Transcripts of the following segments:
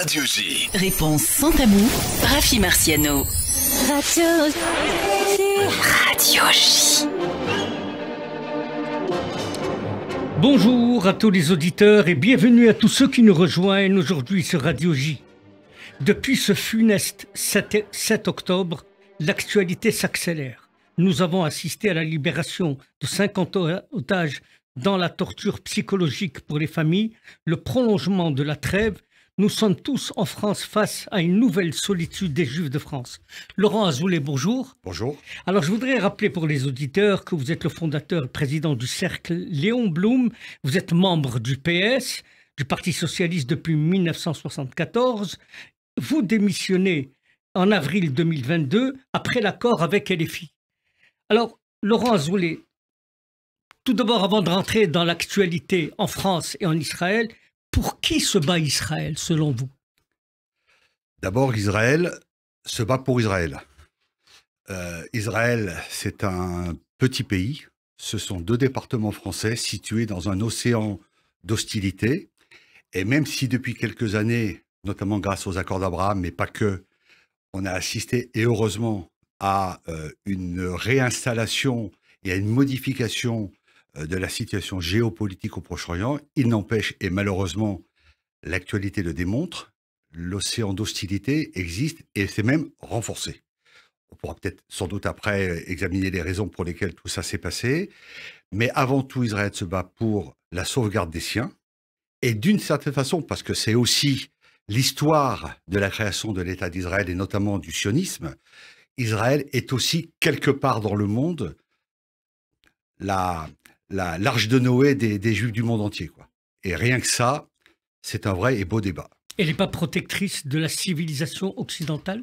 Radio J. Réponse sans tabou, Rafi Marciano. Radio J. Bonjour à tous les auditeurs et bienvenue à tous ceux qui nous rejoignent aujourd'hui sur Radio J. Depuis ce funeste 7 octobre, l'actualité s'accélère. Nous avons assisté à la libération de 50 otages dans la torture psychologique pour les familles, le prolongement de la trêve. Nous sommes tous en France face à une nouvelle solitude des Juifs de France. Laurent Azoulay, bonjour. Bonjour. Alors, je voudrais rappeler pour les auditeurs que vous êtes le fondateur et président du Cercle Léon Blum. Vous êtes membre du PS, du Parti Socialiste depuis 1974. Vous démissionnez en avril 2022 après l'accord avec LFI. Alors, Laurent Azoulay, tout d'abord, avant de rentrer dans l'actualité en France et en Israël, pour qui se bat Israël, selon vous? D'abord, Israël se bat pour Israël. Israël, c'est un petit pays. Ce sont 2 départements français situés dans un océan d'hostilité. Et même si depuis quelques années, notamment grâce aux accords d'Abraham, mais pas que, on a assisté, et heureusement, à une réinstallation et à une modification de la situation géopolitique au Proche-Orient, il n'empêche, et malheureusement, l'actualité le démontre, l'océan d'hostilité existe et c'est même renforcé. On pourra peut-être sans doute après examiner les raisons pour lesquelles tout ça s'est passé, mais avant tout, Israël se bat pour la sauvegarde des siens, et d'une certaine façon, parce que c'est aussi l'histoire de la création de l'État d'Israël et notamment du sionisme, Israël est aussi quelque part dans le monde l'arche de Noé des Juifs du monde entier, quoi. Et rien que ça, c'est un vrai et beau débat. Elle n'est pas protectrice de la civilisation occidentale?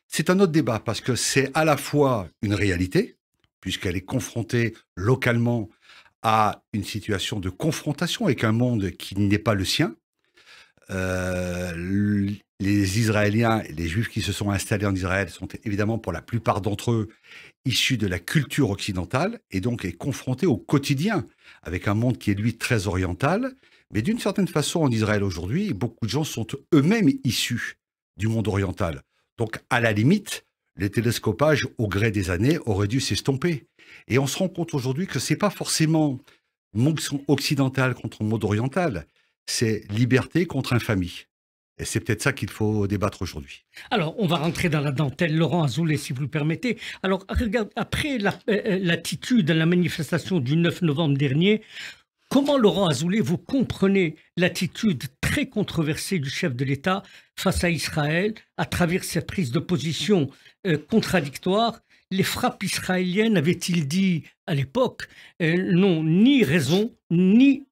C'est un autre débat, parce que c'est à la fois une réalité, puisqu'elle est confrontée localement à une situation de confrontation avec un monde qui n'est pas le sien. Les Israéliens et les Juifs qui se sont installés en Israël sont évidemment, pour la plupart d'entre eux, issus de la culture occidentale et donc est confrontés au quotidien avec un monde qui est, lui, très oriental. Mais d'une certaine façon, en Israël aujourd'hui, beaucoup de gens sont eux-mêmes issus du monde oriental. Donc, à la limite, les télescopages, au gré des années, auraient dû s'estomper. Et on se rend compte aujourd'hui que ce n'est pas forcément monde occidental contre monde oriental, c'est liberté contre infamie. Et c'est peut-être ça qu'il faut débattre aujourd'hui. Alors, on va rentrer dans la dentelle, Laurent Azoulay, si vous le permettez. Alors, regarde, après l'attitude à la manifestation du 9 novembre dernier, comment, Laurent Azoulay, vous comprenez l'attitude très controversée du chef de l'État face à Israël, à travers ses prises de position contradictoires? Les frappes israéliennes, avait-il dit à l'époque, n'ont ni raison, ni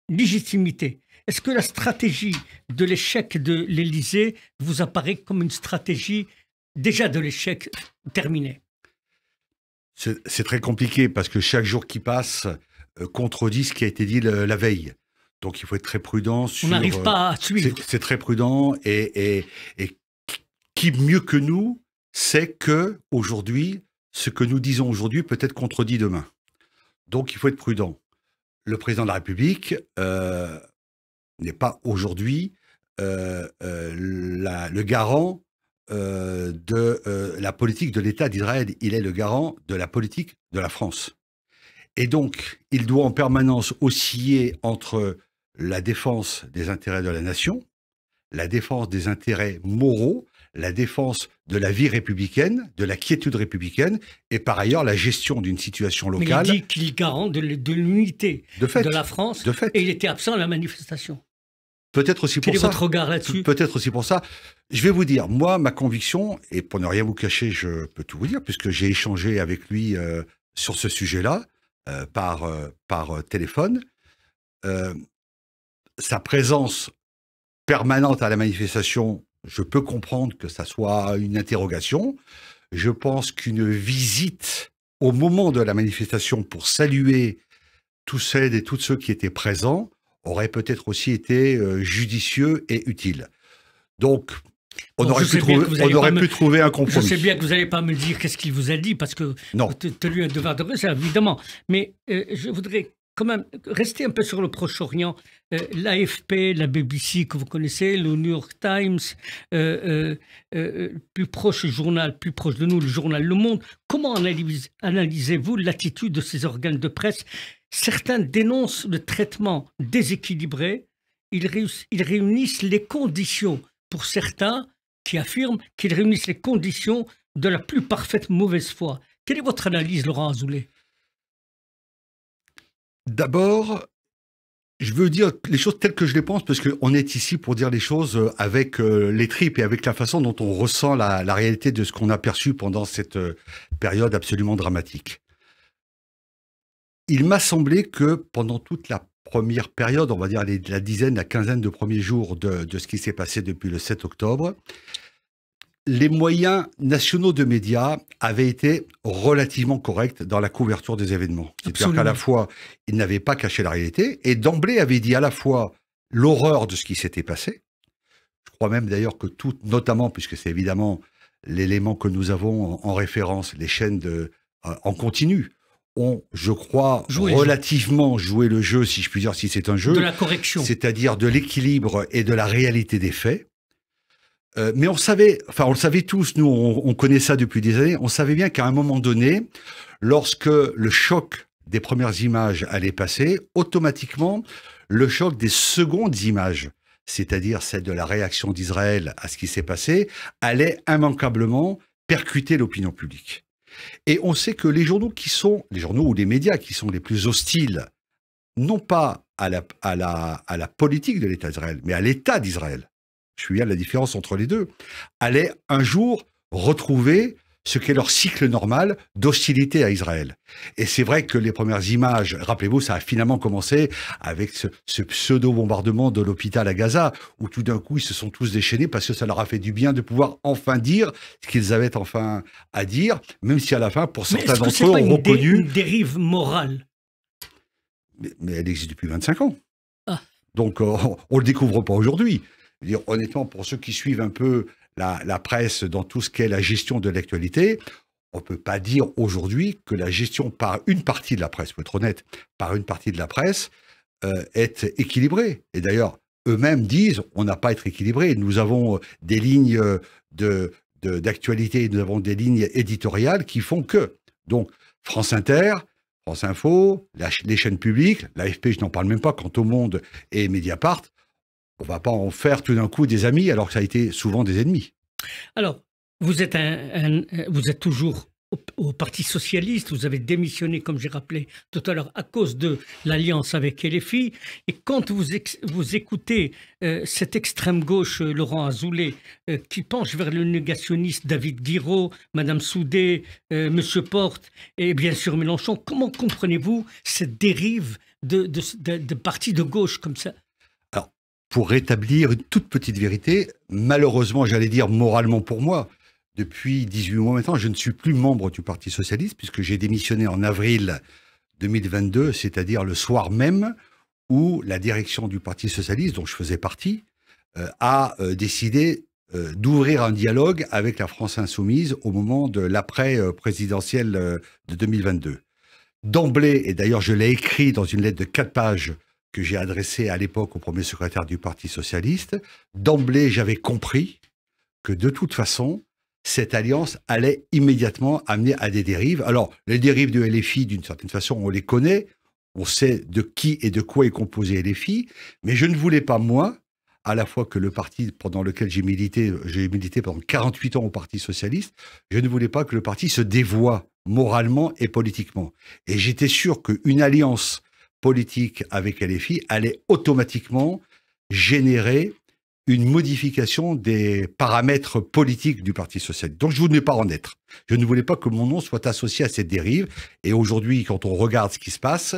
légitimité. Est-ce que la stratégie de l'échec de l'Élysée vous apparaît comme une stratégie déjà de l'échec terminé? C'est très compliqué parce que chaque jour qui passe contredit ce qui a été dit la veille. Donc il faut être très prudent. On n'arrive pas à suivre. C'est très prudent et qui mieux que nous sait que aujourd'hui, ce que nous disons aujourd'hui peut être contredit demain. Donc il faut être prudent. Le président de la République n'est pas aujourd'hui le garant de la politique de l'État d'Israël. Il est le garant de la politique de la France. Et donc, il doit en permanence osciller entre la défense des intérêts de la nation, la défense des intérêts moraux, la défense de la vie républicaine, de la quiétude républicaine, et par ailleurs la gestion d'une situation locale. Mais il dit qu'il est garant de l'unité de la France, et il était absent à la manifestation. Peut-être aussi pour ça. Quel est votre regard là-dessus? Peut-être aussi pour ça. Je vais vous dire, moi, ma conviction, et pour ne rien vous cacher, je peux tout vous dire, puisque j'ai échangé avec lui sur ce sujet-là, par téléphone, sa présence permanente à la manifestation, je peux comprendre que ça soit une interrogation. Je pense qu'une visite au moment de la manifestation pour saluer tous celles et tous ceux qui étaient présents aurait peut-être aussi été judicieux et utile. Donc, on aurait pu trouver un compromis. Je sais bien que vous n'allez pas me dire qu'est-ce qu'il vous a dit, parce que non. tenu un devoir de réserve, évidemment. Mais je voudrais quand même, restez un peu sur le Proche-Orient. L'AFP, la BBC que vous connaissez, le New York Times, plus proche journal, plus proche de nous, le journal Le Monde. Comment analysez-vous l'attitude de ces organes de presse? Certains dénoncent le traitement déséquilibré. Ils réunissent les conditions, pour certains qui affirment qu'ils réunissent les conditions de la plus parfaite mauvaise foi. Quelle est votre analyse, Laurent Azoulay? D'abord, je veux dire les choses telles que je les pense, parce qu'on est ici pour dire les choses avec les tripes et avec la façon dont on ressent la réalité de ce qu'on a perçu pendant cette période absolument dramatique. Il m'a semblé que pendant toute la première période, on va dire la dizaine, la quinzaine de premiers jours de ce qui s'est passé depuis le 7 octobre, les moyens nationaux de médias avaient été relativement corrects dans la couverture des événements. C'est-à-dire qu'à la fois, ils n'avaient pas caché la réalité et d'emblée avaient dit à la fois l'horreur de ce qui s'était passé. Je crois même d'ailleurs que tout, notamment, puisque c'est évidemment l'élément que nous avons en référence, les chaînes en continu, ont, je crois, relativement joué le jeu, si je puis dire, si c'est un jeu. De la correction. C'est-à-dire de l'équilibre et de la réalité des faits. Mais on savait, enfin on le savait tous, nous on connaît ça depuis des années, on savait bien qu'à un moment donné, lorsque le choc des premières images allait passer, automatiquement le choc des secondes images, c'est-à-dire celle de la réaction d'Israël à ce qui s'est passé, allait immanquablement percuter l'opinion publique. Et on sait que les journaux ou les médias qui sont les plus hostiles, non pas à la politique de l'État d'Israël, mais à l'État d'Israël, je suis à la différence entre les deux, allaient un jour retrouver ce qu'est leur cycle normal d'hostilité à Israël. Et c'est vrai que les premières images, rappelez-vous, ça a finalement commencé avec ce pseudo-bombardement de l'hôpital à Gaza, où tout d'un coup, ils se sont tous déchaînés parce que ça leur a fait du bien de pouvoir enfin dire ce qu'ils avaient enfin à dire, même si à la fin, pour certains d'entre eux, ont reconnu... une dérive morale? Mais elle existe depuis 25 ans. Ah. Donc, on ne le découvre pas aujourd'hui. Honnêtement, pour ceux qui suivent un peu la presse dans tout ce qu'est la gestion de l'actualité, on ne peut pas dire aujourd'hui que la gestion par une partie de la presse, pour être honnête, par une partie de la presse, est équilibrée. Et d'ailleurs, eux-mêmes disent, on n'a pas à être équilibré. Nous avons des lignes d'actualité, nous avons des lignes éditoriales qui font que. Donc, France Inter, France Info, les chaînes publiques, l'AFP, je n'en parle même pas, quant au Monde et Mediapart, on ne va pas en faire tout d'un coup des amis, alors que ça a été souvent des ennemis. Alors, vous êtes toujours au Parti socialiste, vous avez démissionné, comme j'ai rappelé tout à l'heure, à cause de l'alliance avec LFI. Et quand vous écoutez cette extrême gauche, Laurent Azoulay, qui penche vers le négationniste David Guiraud, Madame Soudé, Monsieur Porte et bien sûr Mélenchon, comment comprenez-vous cette dérive de partis de gauche comme ça? Pour rétablir une toute petite vérité, malheureusement, j'allais dire moralement pour moi, depuis 18 mois maintenant, je ne suis plus membre du Parti socialiste puisque j'ai démissionné en avril 2022, c'est-à-dire le soir même où la direction du Parti socialiste, dont je faisais partie, a décidé d'ouvrir un dialogue avec la France insoumise au moment de l'après-présidentielle de 2022. D'emblée, et d'ailleurs je l'ai écrit dans une lettre de 4 pages que j'ai adressée à l'époque au premier secrétaire du Parti socialiste, d'emblée j'avais compris que de toute façon, cette alliance allait immédiatement amener à des dérives. Alors, les dérives de LFI, d'une certaine façon, on les connaît, on sait de qui et de quoi est composé LFI, mais je ne voulais pas, moi, à la fois que le parti pendant lequel j'ai milité pendant 48 ans au Parti socialiste, je ne voulais pas que le parti se dévoie moralement et politiquement. Et j'étais sûr qu'une alliance politique avec LFI allait automatiquement générer une modification des paramètres politiques du Parti socialiste. Donc je ne voulais pas en être. Je ne voulais pas que mon nom soit associé à cette dérive. Et aujourd'hui, quand on regarde ce qui se passe,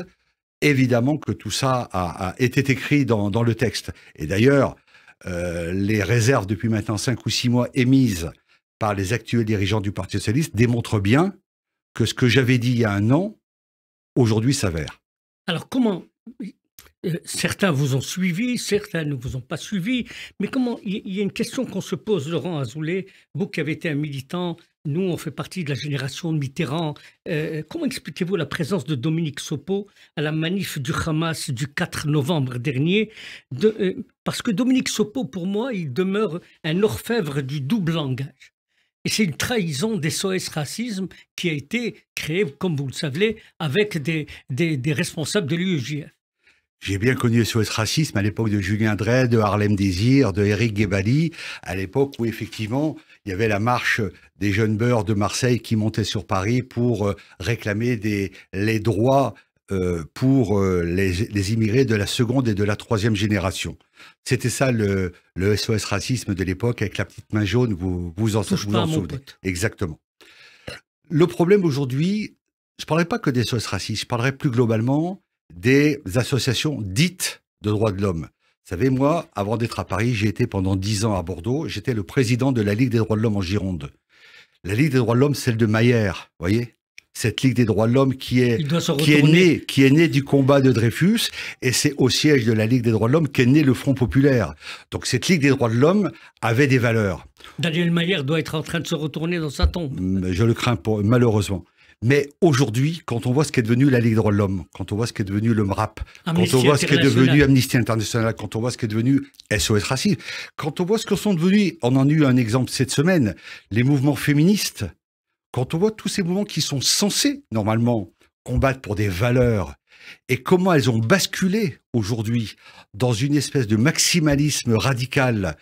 évidemment que tout ça a été écrit dans le texte. Et d'ailleurs, les réserves depuis maintenant 5 ou 6 mois émises par les actuels dirigeants du Parti socialiste démontrent bien que ce que j'avais dit il y a un an, aujourd'hui s'avère. Alors comment, certains vous ont suivi, certains ne vous ont pas suivi, mais comment, il y a une question qu'on se pose, Laurent Azoulay, vous qui avez été un militant Nous, on fait partie de la génération de Mitterrand. Comment expliquez-vous la présence de Dominique Sopo à la manif du Hamas du 4 novembre dernier? Parce que Dominique Sopo, pour moi, il demeure un orfèvre du double langage. Et c'est une trahison des SOS Racisme qui a été créée, comme vous le savez, avec des responsables de l'UEJF. J'ai bien connu SOS Racisme à l'époque de Julien Drey, de Harlem Désir, de Eric Guébali, à l'époque où effectivement il y avait la marche des jeunes beurs de Marseille qui montaient sur Paris pour réclamer les droits pour les immigrés de la seconde et de la troisième génération. C'était ça le SOS Racisme de l'époque avec la petite main jaune, vous en souvenez. Exactement. Le problème aujourd'hui, je ne parlerai pas que des SOS Racisme, je parlerai plus globalement des associations dites de droits de l'homme. Vous savez, moi, avant d'être à Paris, j'ai été pendant 10 ans à Bordeaux, j'étais le président de la Ligue des droits de l'homme en Gironde. La Ligue des droits de l'homme, celle de Maillère, vous voyez ? Cette Ligue des droits de l'homme qui est née du combat de Dreyfus, et c'est au siège de la Ligue des droits de l'homme qu'est né le Front populaire. Donc cette Ligue des droits de l'homme avait des valeurs. Daniel Maillère doit être en train de se retourner dans sa tombe. Je le crains malheureusement. Mais aujourd'hui, quand on voit ce qu'est devenu la Ligue des droits de l'homme, quand on voit ce qu'est devenu le MRAP, quand on voit ce qu'est devenu Amnesty International, quand on voit ce qu'est devenu SOS Racisme, quand on voit ce que sont devenus, on en a eu un exemple cette semaine, les mouvements féministes, quand on voit tous ces mouvements qui sont censés, normalement, combattre pour des valeurs, et comment elles ont basculé aujourd'hui dans une espèce de maximalisme radical,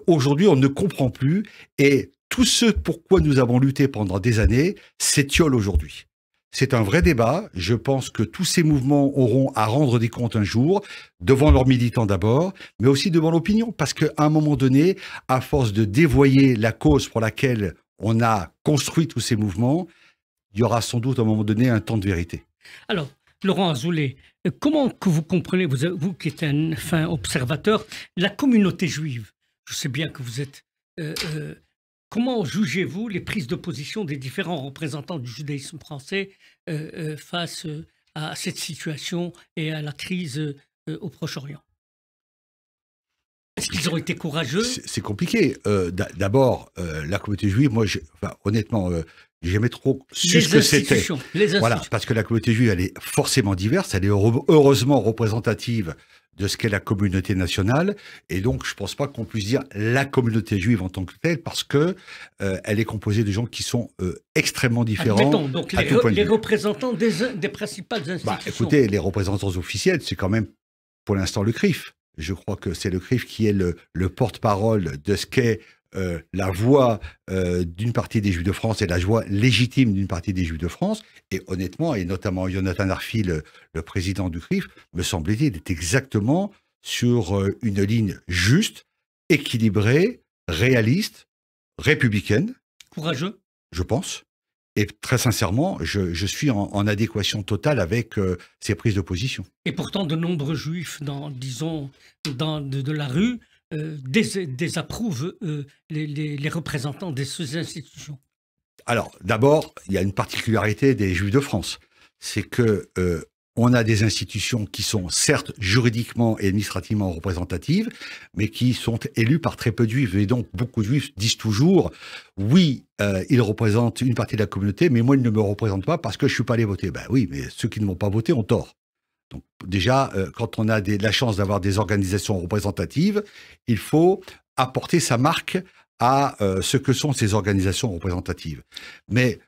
aujourd'hui on ne comprend plus, et tout ce pourquoi nous avons lutté pendant des années s'étiole aujourd'hui. C'est un vrai débat. Je pense que tous ces mouvements auront à rendre des comptes un jour, devant leurs militants d'abord, mais aussi devant l'opinion. Parce qu'à un moment donné, à force de dévoyer la cause pour laquelle on a construit tous ces mouvements, il y aura sans doute à un moment donné un temps de vérité. Alors, Laurent Azoulay, comment que vous comprenez, vous qui êtes un fin observateur, la communauté juive? Je sais bien que vous êtes... Comment jugez-vous les prises de position des différents représentants du judaïsme français face à cette situation et à la crise au Proche-Orient? Est-ce qu'ils ont été courageux? C'est compliqué. D'abord, la communauté juive, moi, honnêtement, j'ai jamais trop su ce que c'était. Voilà, parce que la communauté juive, elle est forcément diverse, elle est heureusement représentative de ce qu'est la communauté nationale, et donc je ne pense pas qu'on puisse dire la communauté juive en tant que telle, parce que elle est composée de gens qui sont extrêmement différents. Admettons, donc les représentants des principales institutions. Écoutez, les représentants officiels, c'est quand même pour l'instant le CRIF. Je crois que c'est le CRIF qui est le porte-parole de ce qu'est la voix d'une partie des Juifs de France et la voix légitime d'une partie des Juifs de France. Et honnêtement, et notamment Jonathan Arfi, le président du CRIF, me semblait-il, est exactement sur une ligne juste, équilibrée, réaliste, républicaine. Courageux. Je pense. Et très sincèrement, je suis en adéquation totale avec ces prises de position. Et pourtant, de nombreux Juifs, de la rue, désapprouvent les représentants de ces institutions. Alors, d'abord, il y a une particularité des Juifs de France. C'est que on a des institutions qui sont certes juridiquement et administrativement représentatives, mais qui sont élues par très peu de Juifs. Et donc, beaucoup de Juifs disent toujours, oui, ils représentent une partie de la communauté, mais moi, ils ne me représentent pas parce que je ne suis pas allé voter. Ben oui, mais ceux qui ne vont pas voter ont tort. Donc déjà, quand on a la chance d'avoir des organisations représentatives, il faut apporter sa marque à ce que sont ces organisations représentatives. Mais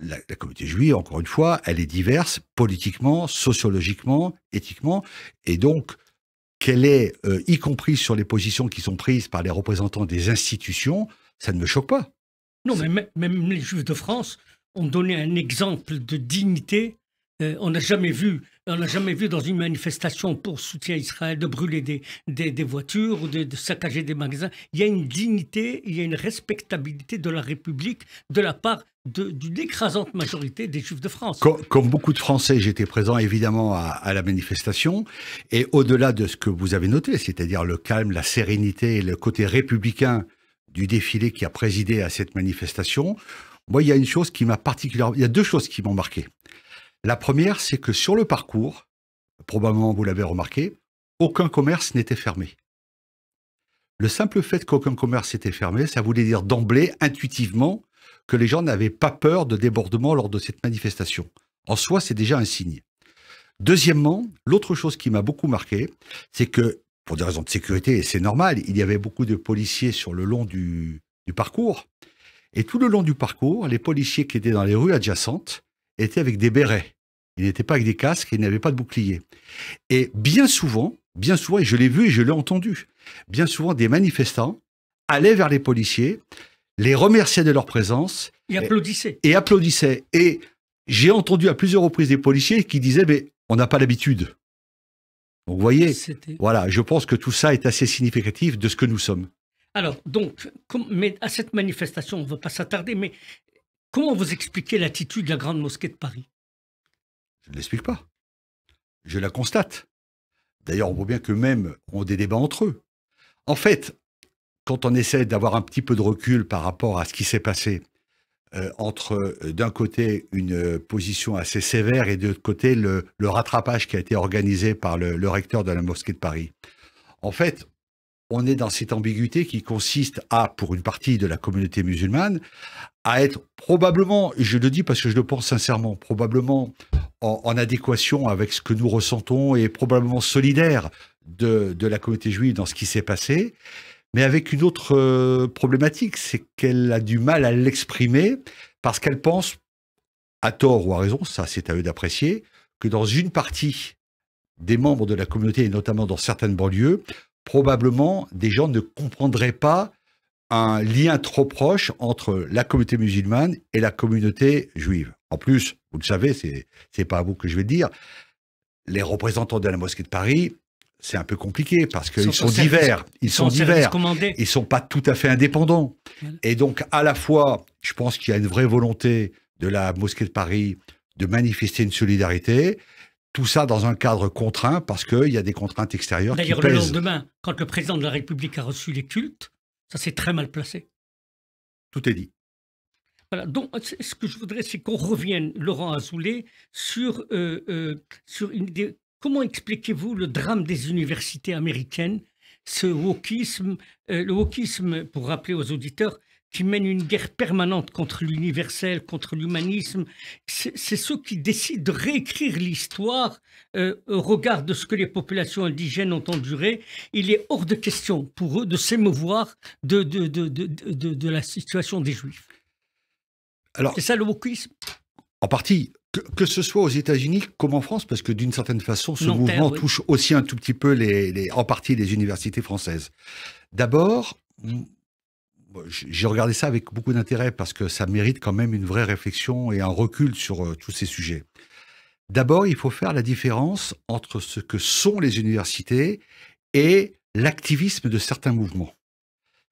la communauté juive, encore une fois, elle est diverse politiquement, sociologiquement, éthiquement, et donc qu'elle est, y compris sur les positions qui sont prises par les représentants des institutions, ça ne me choque pas. Non, mais même les Juifs de France ont donné un exemple de dignité. On n'a jamais vu dans une manifestation pour soutien à Israël de brûler des voitures ou de saccager des magasins. Il y a une dignité, il y a une respectabilité de la République de la part d'une écrasante majorité des Juifs de France. Comme beaucoup de Français, j'étais présent évidemment à la manifestation. Et au-delà de ce que vous avez noté, c'est-à-dire le calme, la sérénité et le côté républicain du défilé qui a présidé à cette manifestation, moi, il y a une chose qui m'a particulièrement... Il y a deux choses qui m'ont marqué. La première, c'est que sur le parcours, probablement vous l'avez remarqué, aucun commerce n'était fermé. Le simple fait qu'aucun commerce était fermé, ça voulait dire d'emblée, intuitivement, que les gens n'avaient pas peur de débordements lors de cette manifestation. En soi, c'est déjà un signe. Deuxièmement, l'autre chose qui m'a beaucoup marqué, c'est que, pour des raisons de sécurité, et c'est normal, il y avait beaucoup de policiers sur le long du parcours. Et tout le long du parcours, les policiers qui étaient dans les rues adjacentes étaient avec des bérets. Ils n'étaient pas avec des casques, ils n'avaient pas de bouclier. Et bien souvent, et je l'ai vu et je l'ai entendu, bien souvent des manifestants allaient vers les policiers, les remerciaient de leur présence. Et applaudissaient. Et applaudissaient. Et j'ai entendu à plusieurs reprises des policiers qui disaient, mais on n'a pas l'habitude. Donc vous voyez, voilà, je pense que tout ça est assez significatif de ce que nous sommes. Alors, donc, mais à cette manifestation, on ne va pas s'attarder, mais comment vous expliquez l'attitude de la Grande Mosquée de Paris? Je ne l'explique pas. Je la constate. D'ailleurs, on voit bien qu'eux-mêmes ont des débats entre eux. En fait, quand on essaie d'avoir un petit peu de recul par rapport à ce qui s'est passé, entre d'un côté une position assez sévère et de l'autre côté le rattrapage qui a été organisé par le recteur de la Mosquée de Paris. En fait, on est dans cette ambiguïté qui consiste à, pour une partie de la communauté musulmane, à être probablement, et je le dis parce que je le pense sincèrement, probablement en adéquation avec ce que nous ressentons et probablement solidaire de la communauté juive dans ce qui s'est passé, mais avec une autre problématique, c'est qu'elle a du mal à l'exprimer parce qu'elle pense, à tort ou à raison, ça c'est à eux d'apprécier, que dans une partie des membres de la communauté, et notamment dans certaines banlieues, probablement des gens ne comprendraient pas un lien trop proche entre la communauté musulmane et la communauté juive. En plus, vous le savez, c'est pas à vous que je vais le dire, les représentants de la Mosquée de Paris, c'est un peu compliqué parce qu'ils sont divers. Ils sont divers. Ils sont pas tout à fait indépendants. Voilà. Et donc, à la fois, je pense qu'il y a une vraie volonté de la Mosquée de Paris de manifester une solidarité. Tout ça dans un cadre contraint parce qu'il y a des contraintes extérieures qui pèsent. D'ailleurs, le lendemain, quand le président de la République a reçu les cultes, ça s'est très mal placé. Tout est dit. Voilà, donc ce que je voudrais, c'est qu'on revienne, Laurent Azoulay, sur une idée. Comment expliquez-vous le drame des universités américaines, ce wokisme, le wokisme, pour rappeler aux auditeurs, qui mène une guerre permanente contre l'universel, contre l'humanisme. C'est ceux qui décident de réécrire l'histoire au regard de ce que les populations indigènes ont enduré. Il est hors de question pour eux de s'émouvoir de la situation des Juifs. C'est ça le wokisme? En partie. Que ce soit aux États-Unis comme en France, parce que d'une certaine façon, ce mouvement touche aussi un tout petit peu en partie les universités françaises. D'abord, j'ai regardé ça avec beaucoup d'intérêt parce que ça mérite quand même une vraie réflexion et un recul sur tous ces sujets. D'abord, il faut faire la différence entre ce que sont les universités et l'activisme de certains mouvements.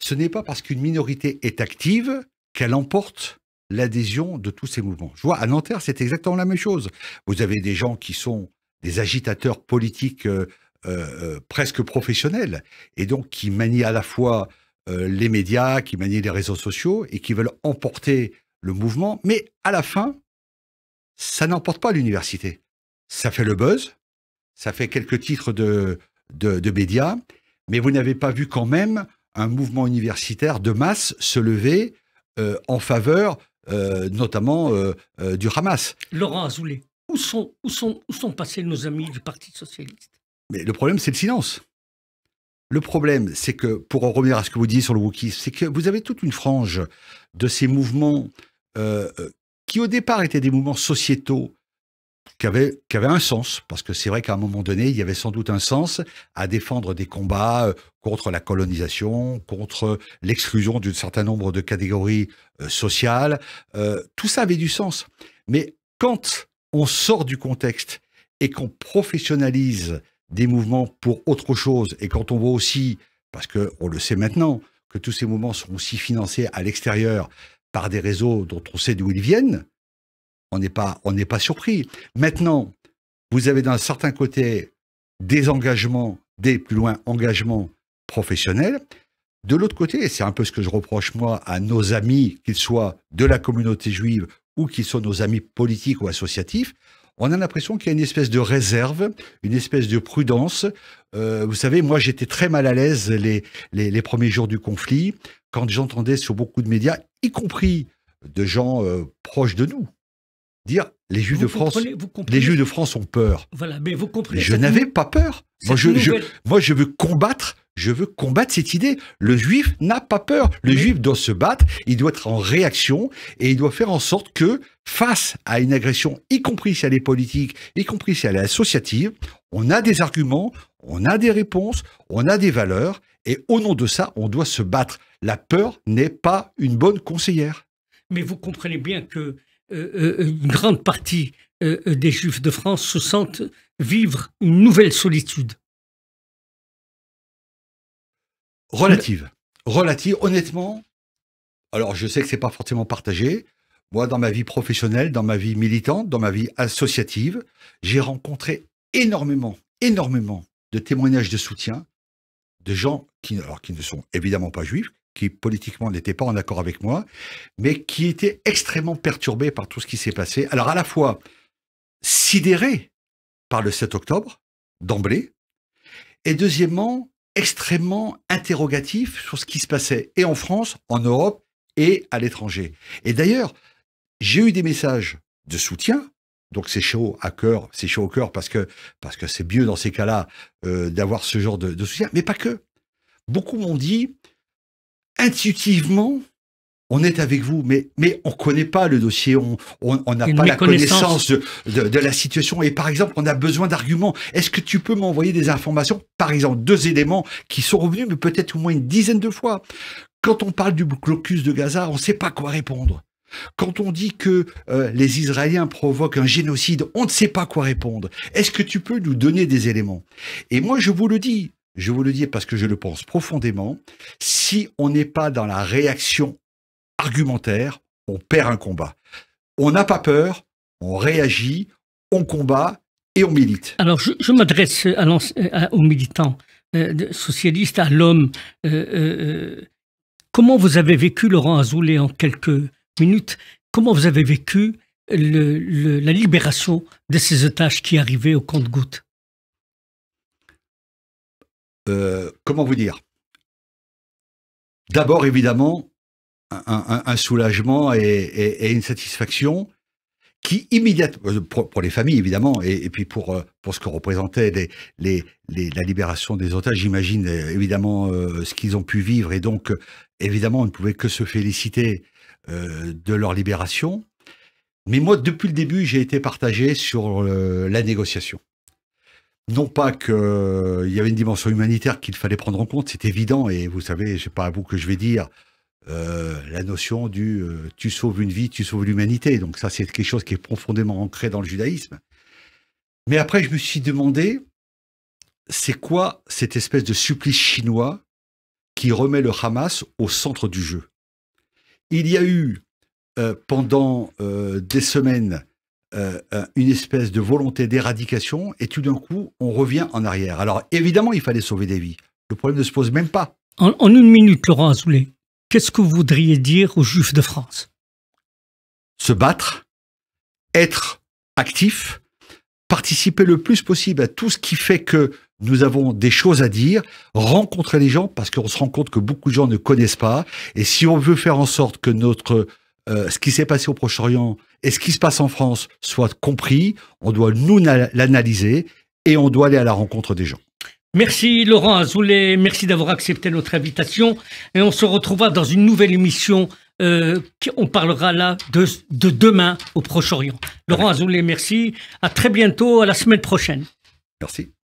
Ce n'est pas parce qu'une minorité est active qu'elle emporte l'adhésion de tous ces mouvements. Je vois, à Nanterre, c'est exactement la même chose. Vous avez des gens qui sont des agitateurs politiques presque professionnels, et donc qui manient à la fois les médias, qui manient les réseaux sociaux, et qui veulent emporter le mouvement, mais à la fin, ça n'emporte pas l'université. Ça fait le buzz, ça fait quelques titres de médias, mais vous n'avez pas vu quand même un mouvement universitaire de masse se lever en faveur notamment du Hamas. Laurent Azoulay, où sont passés nos amis du Parti socialiste? Mais le problème, c'est le silence. Le problème, c'est que, pour en revenir à ce que vous disiez sur le wokisme, c'est que vous avez toute une frange de ces mouvements qui, au départ, étaient des mouvements sociétaux qui avaient un sens, parce que c'est vrai qu'à un moment donné, il y avait sans doute un sens à défendre des combats contre la colonisation, contre l'exclusion d'un certain nombre de catégories sociales. Tout ça avait du sens. Mais quand on sort du contexte et qu'on professionnalise des mouvements pour autre chose, et quand on voit aussi, parce qu'on le sait maintenant, que tous ces mouvements sont aussi financés à l'extérieur par des réseaux dont on sait d'où ils viennent, on n'est pas surpris. Maintenant, vous avez d'un certain côté des engagements, plus loin, engagements professionnels. De l'autre côté, et c'est un peu ce que je reproche moi à nos amis, qu'ils soient de la communauté juive ou qu'ils soient nos amis politiques ou associatifs, on a l'impression qu'il y a une espèce de réserve, une espèce de prudence. Vous savez, moi j'étais très mal à l'aise les premiers jours du conflit, quand j'entendais sur beaucoup de médias, y compris de gens proches de nous. Dire, les Juifs de France, vous comprenez, les Juifs de France ont peur. Voilà, mais vous comprenez. Mais je n'avais pas peur. Moi, nouvelle... je veux combattre cette idée. Le Juif n'a pas peur. Le Juif doit se battre, il doit être en réaction et il doit faire en sorte que, face à une agression, y compris si elle est politique, y compris si elle est associative, on a des arguments, on a des réponses, on a des valeurs et au nom de ça, on doit se battre. La peur n'est pas une bonne conseillère. Mais vous comprenez bien que une grande partie des Juifs de France se sentent vivre une nouvelle solitude. Relative, honnêtement. Alors, je sais que c'est pas forcément partagé. Moi, dans ma vie professionnelle, dans ma vie militante, dans ma vie associative, j'ai rencontré énormément de témoignages de soutien de gens qui ne sont évidemment pas juifs, qui politiquement n'étaient pas en accord avec moi, mais qui étaient extrêmement perturbés par tout ce qui s'est passé. Alors, à la fois sidérés par le 7 octobre, d'emblée, et deuxièmement, extrêmement interrogatifs sur ce qui se passait, et en France, en Europe, et à l'étranger. Et d'ailleurs, j'ai eu des messages de soutien, donc c'est chaud au cœur parce que c'est mieux dans ces cas-là d'avoir ce genre de soutien, mais pas que. Beaucoup m'ont dit, intuitivement, on est avec vous, mais on ne connaît pas le dossier, on n'a pas la connaissance de la situation. Et par exemple, on a besoin d'arguments. Est-ce que tu peux m'envoyer des informations? Par exemple, 2 éléments qui sont revenus, mais peut-être au moins une dizaine de fois. Quand on parle du blocus de Gaza, on ne sait pas quoi répondre. Quand on dit que les Israéliens provoquent un génocide, on ne sait pas quoi répondre. Est-ce que tu peux nous donner des éléments? Et moi, je vous le dis parce que je le pense profondément, si on n'est pas dans la réaction argumentaire, on perd un combat. On n'a pas peur, on réagit, on combat et on milite. Alors, je m'adresse aux militants socialistes, à l'homme. Comment vous avez vécu, Laurent Azoulay, en quelques minutes, comment vous avez vécu la libération de ces otages qui arrivaient au compte-gouttes? Comment vous dire? D'abord, évidemment, un soulagement et une satisfaction qui immédiatement, pour les familles évidemment, et puis pour ce que représentait la libération des otages, j'imagine évidemment ce qu'ils ont pu vivre, et donc évidemment on ne pouvait que se féliciter de leur libération. Mais moi, depuis le début, j'ai été partagé sur la négociation. Non pas qu'il y avait une dimension humanitaire qu'il fallait prendre en compte, c'est évident, et vous savez, c'est pas à vous que je vais dire, la notion du tu sauves une vie, tu sauves l'humanité. Donc ça, c'est quelque chose qui est profondément ancré dans le judaïsme. Mais après, je me suis demandé, c'est quoi cette espèce de supplice chinois qui remet le Hamas au centre du jeu? Il y a eu, pendant des semaines, une espèce de volonté d'éradication, et tout d'un coup, on revient en arrière. Alors, évidemment, il fallait sauver des vies. Le problème ne se pose même pas. En une minute, Laurent Azoulay, qu'est-ce que vous voudriez dire aux Juifs de France? Se battre, être actif, participer le plus possible à tout ce qui fait que nous avons des choses à dire, rencontrer les gens, parce qu'on se rend compte que beaucoup de gens ne connaissent pas, et si on veut faire en sorte que ce qui s'est passé au Proche-Orient et ce qui se passe en France soit compris, on doit nous l'analyser et on doit aller à la rencontre des gens. Merci Laurent Azoulay, merci d'avoir accepté notre invitation, et on se retrouvera dans une nouvelle émission. On parlera là de demain au Proche-Orient. Laurent Azoulay, merci. À très bientôt, à la semaine prochaine. Merci.